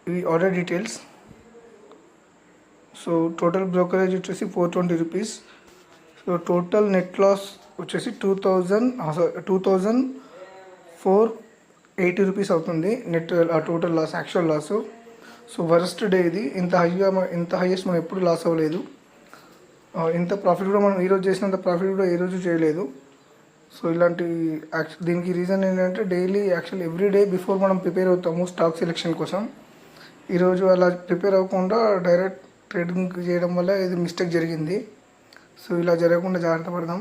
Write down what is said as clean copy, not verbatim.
ఇవి order details. So total brokerage వచ్చేసి 420 rupees. So total net loss వచ్చేసి 2480 rupees అవుతుంది net total loss, actual loss. So worst day ఇది. ఇంత highest మనం ఎప్పుడు లాస్ అవ్వలేదు. ఇంత ప్రాఫిట్ కూడా మనం ఈరోజు చేసినంత ప్రాఫిట్ కూడా ఏ రోజు చేయలేదు. సో దీనికి రీజన్ ఏంటంటే డైలీ ఎవ్రీ డే బిఫోర్ మనం ప్రిపేర్ అవుతాము స్టాక్ సెలెక్షన్ కోసం. ఈరోజు అలా ప్రిపేర్ అవ్వకుండా డైరెక్ట్ ట్రేడింగ్ చేయడం వల్ల ఇది మిస్టేక్ జరిగింది. సో ఇలా జరగకుండా జాగ్రత్త పడదాం.